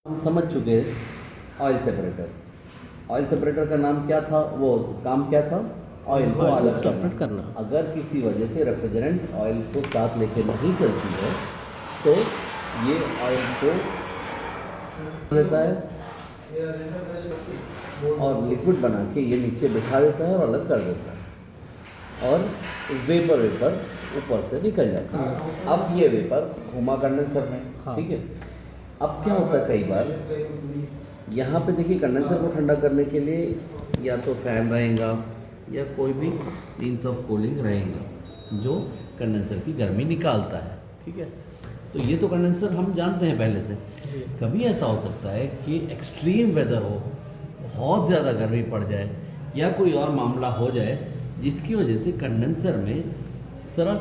हम समझ चुके हैं ऑयल सेपरेटर। ऑयल सेपरेटर का नाम क्या था, वो काम क्या था, ऑयल को अलग सेपरेट करना। अगर किसी वजह से रेफ्रिजरेंट ऑयल को साथ लेके नहीं चलती है तो ये ऑयल को देता है और लिक्विड बना के ये नीचे बिठा देता है और अलग कर देता है और वेपर ऊपर से निकल जाता है। अब ये वेपर घुमा कंडेंसर में, ठीक है। अब क्या होता है, कई बार यहाँ पे देखिए कंडेंसर को ठंडा करने के लिए या तो फैन रहेगा या कोई भी मीन्स ऑफ कूलिंग रहेगा जो कंडेंसर की गर्मी निकालता है, ठीक है। तो ये तो कंडेंसर हम जानते हैं पहले से। कभी ऐसा हो सकता है कि एक्सट्रीम वेदर हो, बहुत ज़्यादा गर्मी पड़ जाए या कोई और मामला हो जाए जिसकी वजह से कंडेंसर में ज़रा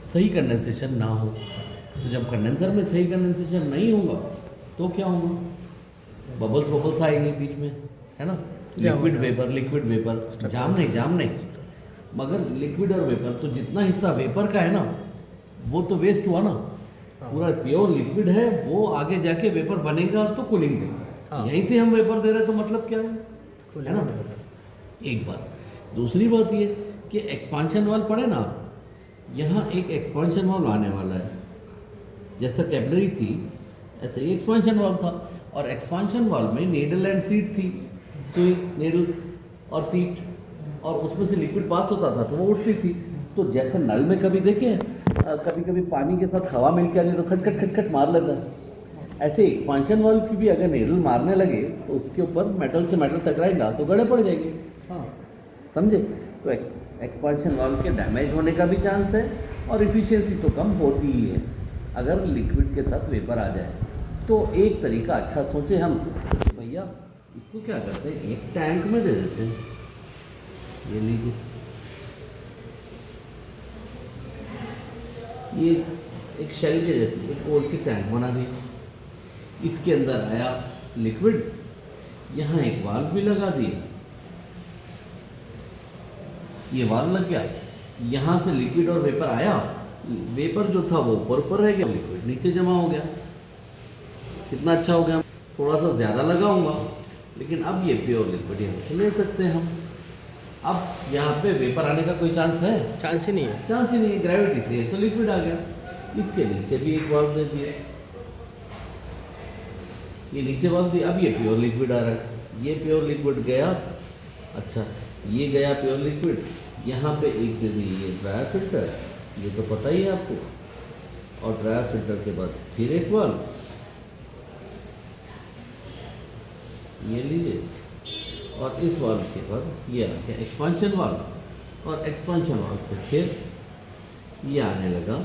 सही कंडेंसेशन ना हो। तो जब कंडेंसर में सही कंडेंसेशन नहीं होगा तो क्या होगा, बबल्स आएंगे बीच में, है ना। लिक्विड वेपर, जाम नहीं, मगर लिक्विड और वेपर तो जितना हिस्सा वेपर का है ना वो तो वेस्ट हुआ ना। पूरा प्योर लिक्विड है, वो आगे जाके वेपर बनेगा तो कूलिंग देगा। यहीं से हम वेपर दे रहे हैं तो मतलब क्या है ना। एक बात, दूसरी बात ये कि एक्सपांशन वाल्व पढ़े ना, यहाँ एक एक्सपांशन वाल्व आने वाला है। जैसा कैपिलरी थी ऐसे ही एक्सपांशन वाल्व था और एक्सपांशन वाल्व में नीडल एंड सीट थी, सुई नीडल और सीट, और उसमें से लिक्विड पास होता था तो वो उठती थी। तो जैसे नल में कभी देखे कभी कभी पानी के साथ हवा मिल के आती तो खट मार लेता है, ऐसे एक्सपांशन वाल्व की भी अगर नीडल मारने लगे तो उसके ऊपर मेटल से मेटल टकराएगा तो गड़े पड़ जाएंगे। समझे। तो एक्सपांशन वाल्व के डैमेज होने का भी चांस है और इफिशियंसी तो कम होती ही है अगर लिक्विड के साथ वेपर आ जाए। तो एक तरीका अच्छा सोचे हम, भैया इसको क्या करते हैं, एक टैंक में दे देते हैं। ये लीजिए, ये एक शेल के जैसी एक गोल सी टैंक बना दी, इसके अंदर आया लिक्विड, यहाँ एक वाल्व भी लगा दिए, ये वाल्व लग गया, यहाँ से लिक्विड और वेपर आया, वेपर जो था वो ऊपर रह गया, लिक्विड नीचे जमा हो गया। कितना अच्छा हो गया। थोड़ा सा ज़्यादा लगाऊंगा लेकिन अब ये प्योर लिक्विड यहाँ से ले सकते हैं हम। अब यहाँ पे वेपर आने का कोई चांस है? चांस ही नहीं है, ग्रेविटी से तो लिक्विड आ गया। इसके नीचे भी एक वाल्व दे दिया, ये नीचे वाल्व दिया, अब ये प्योर लिक्विड आ रहा है, ये प्योर लिक्विड गया। अच्छा, ये गया प्योर लिक्विड, यहाँ पे एक दे दी ये ड्राई फिल्टर, ये तो पता ही है आपको, और ड्राई फिल्टर के बाद फिर एक वाल्व, ये लीजिए, और इस वाल्व के बाद ये आ गया एक्सपांशन वाल्व, और एक्सपांशन वाल्व से फिर ये आने लगा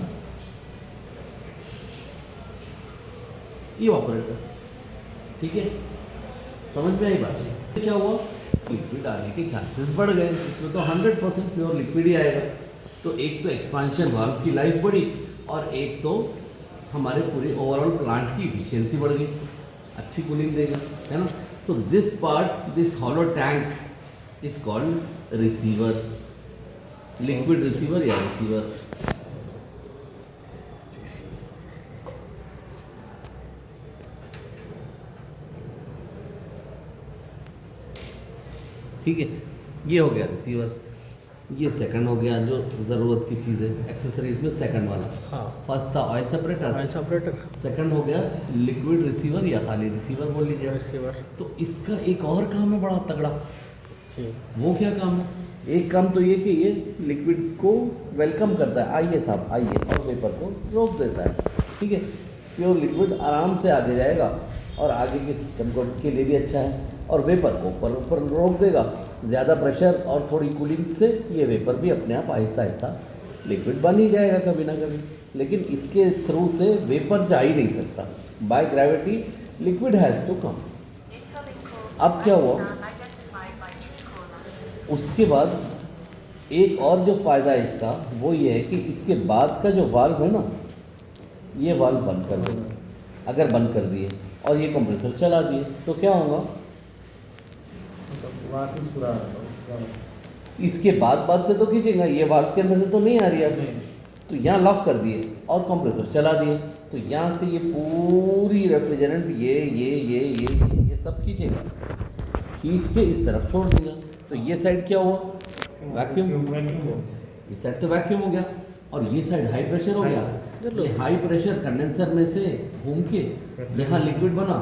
इवापोरेटर। ठीक है, समझ में आई बात? क्या हुआ, लिक्विड आने के चांसेस बढ़ गए, इसमें तो 100% प्योर लिक्विड ही आएगा। तो एक तो एक्सपांशन वाल्व की लाइफ बढ़ी और एक तो हमारे पूरे ओवरऑल प्लांट की इफिशियंसी बढ़ गई, अच्छी कूलिंग देगा, है ना। So this part, this hollow tank is called receiver, liquid receiver या रिसीवर। ठीक है, ये हो गया रिसीवर। ये सेकंड हो गया जो ज़रूरत की चीज़ है एक्सेसरीज में, सेकंड वाला। फर्स्ट था ऑयल सेपरेटर, सेकंड हो गया लिक्विड रिसीवर या खाली रिसीवर बोल लीजिए, रिसीवर। तो इसका एक और काम है बड़ा तगड़ा। वो क्या काम है? एक काम तो ये कि ये लिक्विड को वेलकम करता है, आइए साहब आइए, और वेपर को रोक देता है। ठीक है, प्योर लिक्विड आराम से आगे जाएगा और आगे के सिस्टम को के लिए भी अच्छा है, और वेपर को ऊपर रोक देगा। ज़्यादा प्रेशर और थोड़ी कूलिंग से ये वेपर भी अपने आप आहिस्ता आहिस्ता लिक्विड बन ही जाएगा कभी ना कभी। लेकिन इसके थ्रू से वेपर जा ही नहीं सकता, by gravity liquid has to come. अब क्या हुआ, उसके बाद एक और जो फ़ायदा है इसका वो ये है कि इसके बाद का जो वाल्व है ना, ये वाल्व बंद कर देंगे। अगर बंद कर दिए और ये कंप्रेसर चला दिए तो क्या होगा, इसके बाद से तो खींचेगा, ये वाल्व के अंदर से तो नहीं आ रही है, तो यहाँ लॉक कर दिए और कंप्रेसर चला दिए। तो यहाँ से ये पूरी रेफ्रिजरेंट ये सब खींचेगा, खींच के इस तरफ छोड़ देगा। तो ये साइड क्या हुआ, वैक्यूम, ये साइड तो वैक्यूम हो गया, और ये साइड हाई प्रेशर हो गया। ये हाई प्रेशर कंडेंसर में से घूम के यहाँ लिक्विड बना,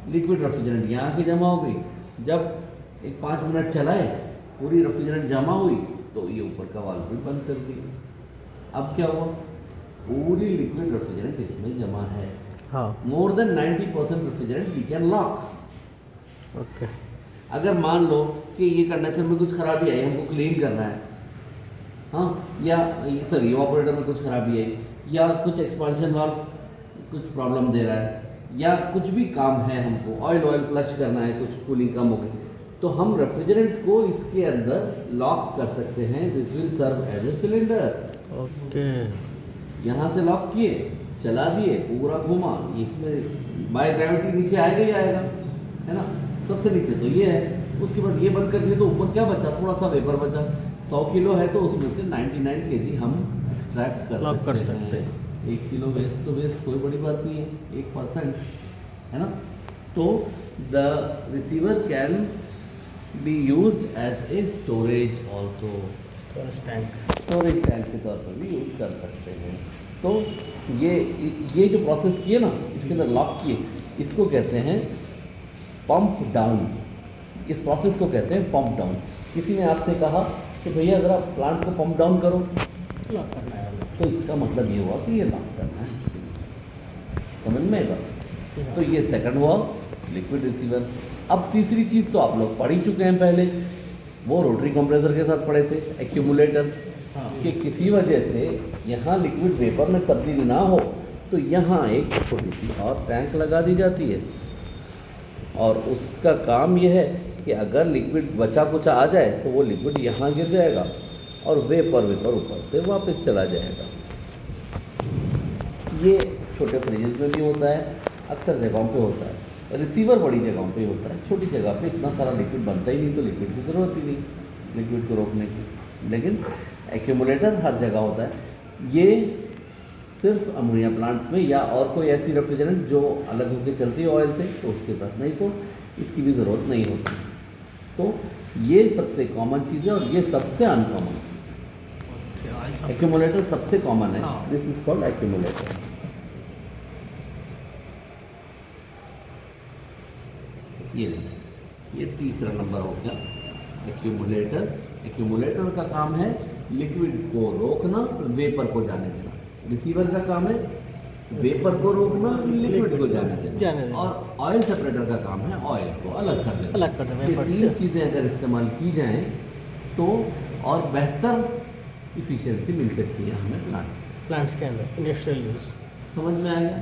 लिक्विड रेफ्रिजरेंट यहाँ आके जमा हो गई। जब एक 5 मिनट चलाए, पूरी रेफ्रिजरेंट जमा हुई, तो ये ऊपर का वाल्व भी बंद कर दिया। अब क्या हुआ, पूरी लिक्विड रेफ्रिजरेंट इसमें जमा है। हाँ, more than 90% refrigerant we can lock. Okay. अगर मान लो कि ये कंडेंसर में कुछ खराबी आई, हमको क्लीन करना है, हाँ, या सॉरी इवापोरेटर में कुछ खराबी आई, या कुछ एक्सपांशन वाल्व कुछ प्रॉब्लम दे रहा है, या कुछ भी काम है, हमको ऑयल फ्लश करना है, कुछ कूलिंग कम हो गई, तो हम रेफ्रिजरेंट को इसके अंदर लॉक कर सकते हैं। This will serve as a cylinder. Okay, यहाँ से लॉक किए, चला दिए, पूरा घुमा, इसमें बाय ग्रेविटी नीचे आएगा ही आएगा, है ना, सबसे नीचे तो ये है। उसके बाद ये बंद कर दिए, तो ऊपर क्या बचा, थोड़ा सा वेपर बचा। 100 किलो है तो उसमें से 99 kg हम एक्सट्रैक्ट कर सकते हैं। 1 किलो वेस्ट तो वेस्ट, कोई बड़ी बात नहीं है, 1%, है ना। तो the receiver can be used as a storage also, storage tank के तौर पर भी यूज़ कर सकते हैं। तो ये जो प्रोसेस किए ना, इसके अंदर लॉक किए, इसको कहते हैं पंप डाउन। इस प्रोसेस को कहते हैं पंप डाउन। किसी ने आपसे कहा कि भैया अगर आप प्लांट को पंप डाउन करो, लॉक करना है, तो इसका मतलब ये हुआ कि ये लॉक करना है इसके लिए। समझ में आएगा। तो ये सेकंड हुआ लिक्विड रिसीवर। अब तीसरी चीज़ तो आप लोग पढ़ ही चुके हैं पहले, वो रोटरी कंप्रेसर के साथ पढ़े थे, एक्यूमुलेटर। हाँ। कि किसी वजह से यहाँ लिक्विड वेपर में तब्दीली ना हो, तो यहाँ एक छोटी सी और टैंक लगा दी जाती है, और उसका काम यह है कि अगर लिक्विड बचा कुचा आ जाए तो वो लिक्विड यहाँ गिर जाएगा और वेपर ऊपर से वापस चला जाएगा। ये छोटे फ्रिजेज में भी होता है, अक्सर जगहों पे होता है। रिसीवर बड़ी जगहों पे होता है, छोटी जगह पे इतना सारा लिक्विड बनता ही नहीं, तो लिक्विड की ज़रूरत ही नहीं लिक्विड को रोकने की। लेकिन एक्यूमुलेटर हर जगह होता है। ये सिर्फ अमोनिया प्लांट्स में या और कोई ऐसी रेफ्रिजरेंट जो अलग होकर चलती है ऑयल से, तो उसके साथ, नहीं तो इसकी भी ज़रूरत नहीं होती। तो ये सबसे कॉमन चीज़ है, और ये सबसे अनकॉमन चीज़ है। एक्यूमुलेटर सबसे कॉमन है, दिस इज कॉल्ड एक्यूमुलेटर। ये तीसरा नंबर हो गया एक्यूमुलेटर। एक्यूमुलेटर का काम है लिक्विड को रोकना, वेपर को जाने देना। रिसीवर का काम है वेपर को रोकना, लिक्विड को जाने देना। और ऑयल सेपरेटर का काम है ऑयल को अलग कर देना। ये तीन चीज़ें अगर इस्तेमाल की जाएं तो और बेहतर इफिशिएंसी मिल सकती है हमें प्लांट्स के अंदर इंडस्ट्रियल यूज। समझ में आएगा।